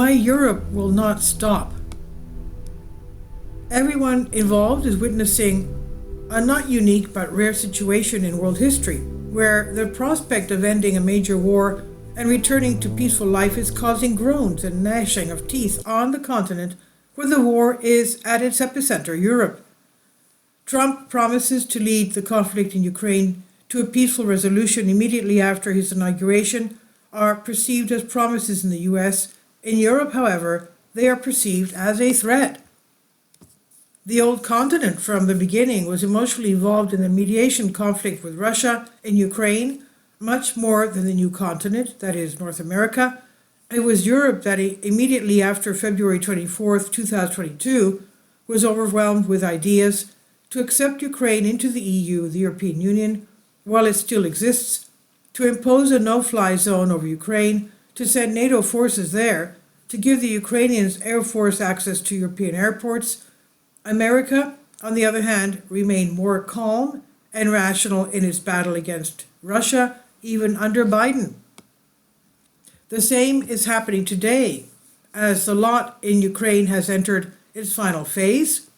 why Europe will not stop. Everyone involved is witnessing a not unique but rare situation in world history, where the prospect of ending a major war and returning to peaceful life is causing groans and gnashing of teeth on the continent where the war is at its epicenter, Europe. Trump promises to lead the conflict in Ukraine to a peaceful resolution immediately after his inauguration are perceived as promises in the US. In Europe, however, they are perceived as a threat. The old continent from the beginning was emotionally involved in the mediation conflict with Russia in Ukraine, much more than the new continent, that is North America. It was Europe that immediately after February 24th, 2022, was overwhelmed with ideas to accept Ukraine into the EU, the European Union, while it still exists, to impose a no-fly zone over Ukraine, to send NATO forces there, to give the Ukrainians Air Force access to European airports. America, on the other hand, remained more calm and rational in its battle against Russia, even under Biden. The same is happening today, as the lot in Ukraine has entered its final phase.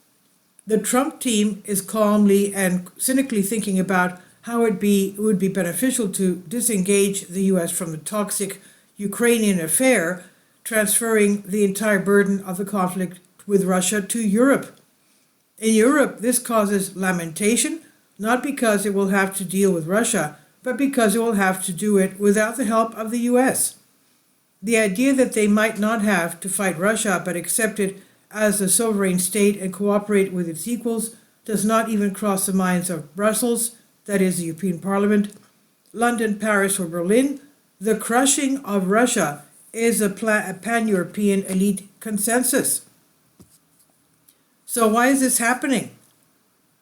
The Trump team is calmly and cynically thinking about how it would be beneficial to disengage the US from the toxic Ukrainian affair, transferring the entire burden of the conflict with Russia to Europe. In Europe, this causes lamentation, not because it will have to deal with Russia, but because it will have to do it without the help of the US. The idea that they might not have to fight Russia but accept it as a sovereign state and cooperate with its equals does not even cross the minds of Brussels, that is the European Parliament, London, Paris, or Berlin. The crushing of Russia is a pan-European elite consensus. So why is this happening?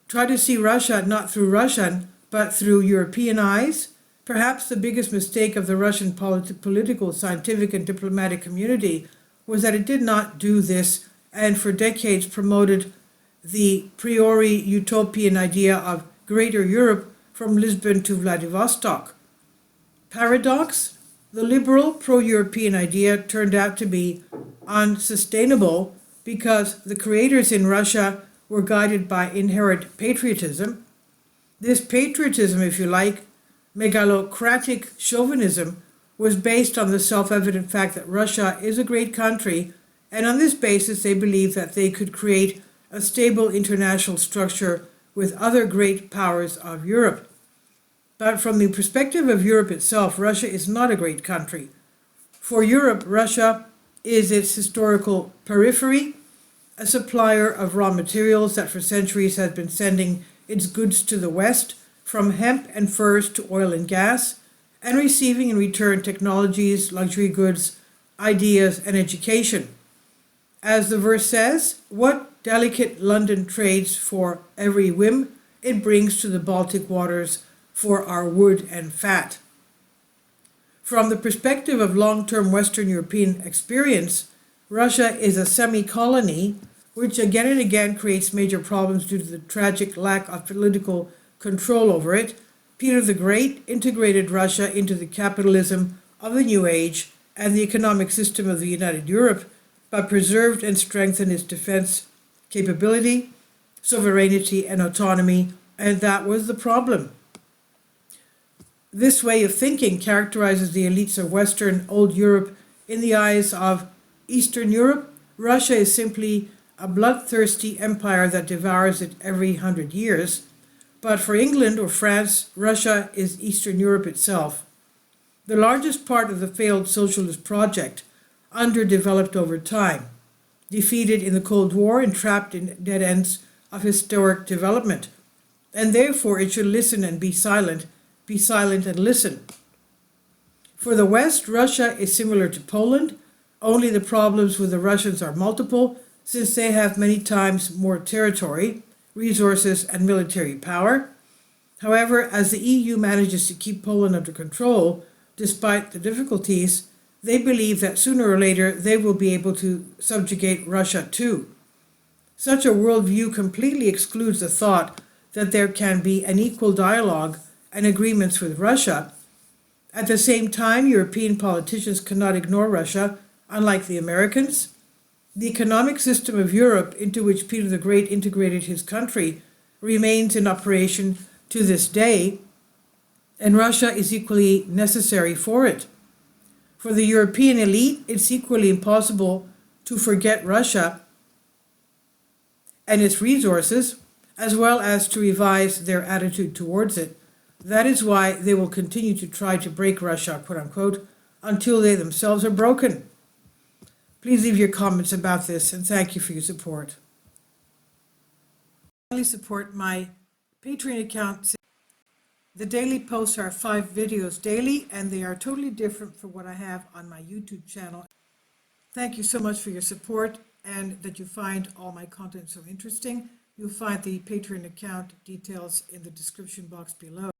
Try to see Russia not through Russian, but through European eyes. Perhaps the biggest mistake of the Russian political, scientific, and diplomatic community was that it did not do this and for decades promoted the priori utopian idea of Greater Europe from Lisbon to Vladivostok. Paradox? The liberal pro-European idea turned out to be unsustainable because the creators in Russia were guided by inherent patriotism. This patriotism, if you like, megalocratic chauvinism, was based on the self-evident fact that Russia is a great country, and on this basis they believed that they could create a stable international structure with other great powers of Europe. But from the perspective of Europe itself, Russia is not a great country. For Europe, Russia is its historical periphery, a supplier of raw materials that for centuries has been sending its goods to the West, from hemp and furs to oil and gas, and receiving in return technologies, luxury goods, ideas, and education. As the verse says, what delicate London trades for every whim it brings to the Baltic waters for our wood and fat. From the perspective of long-term Western European experience, Russia is a semi-colony which again and again creates major problems due to the tragic lack of political control over it. Peter the Great integrated Russia into the capitalism of the New Age and the economic system of the United Europe, but preserved and strengthened its defense capability, sovereignty, and autonomy, and that was the problem. This way of thinking characterizes the elites of Western Old Europe. In the eyes of Eastern Europe, Russia is simply a bloodthirsty empire that devours it every 100 years. But for England or France, Russia is Eastern Europe itself. The largest part of the failed socialist project, underdeveloped over time, defeated in the Cold War and trapped in dead ends of historic development. And therefore it should listen and be silent and listen. For the West, Russia is similar to Poland, only the problems with the Russians are multiple, since they have many times more territory, resources, and military power. However, as the EU manages to keep Poland under control, despite the difficulties, they believe that sooner or later they will be able to subjugate Russia too. Such a worldview completely excludes the thought that there can be an equal dialogue and agreements with Russia. At the same time, European politicians cannot ignore Russia Unlike the Americans, the economic system of Europe, into which Peter the Great integrated his country, remains in operation to this day, and Russia is equally necessary for it. For the European elite, it's equally impossible to forget Russia and its resources, as well as to revise their attitude towards it. That is why they will continue to try to break Russia, quote unquote, until they themselves are broken. Please leave your comments about this, and thank you for your support. Finally, support my Patreon account. The daily posts are 5 videos daily, and they are totally different from what I have on my YouTube channel. Thank you so much for your support and that you find all my content so interesting. You'll find the Patreon account details in the description box below.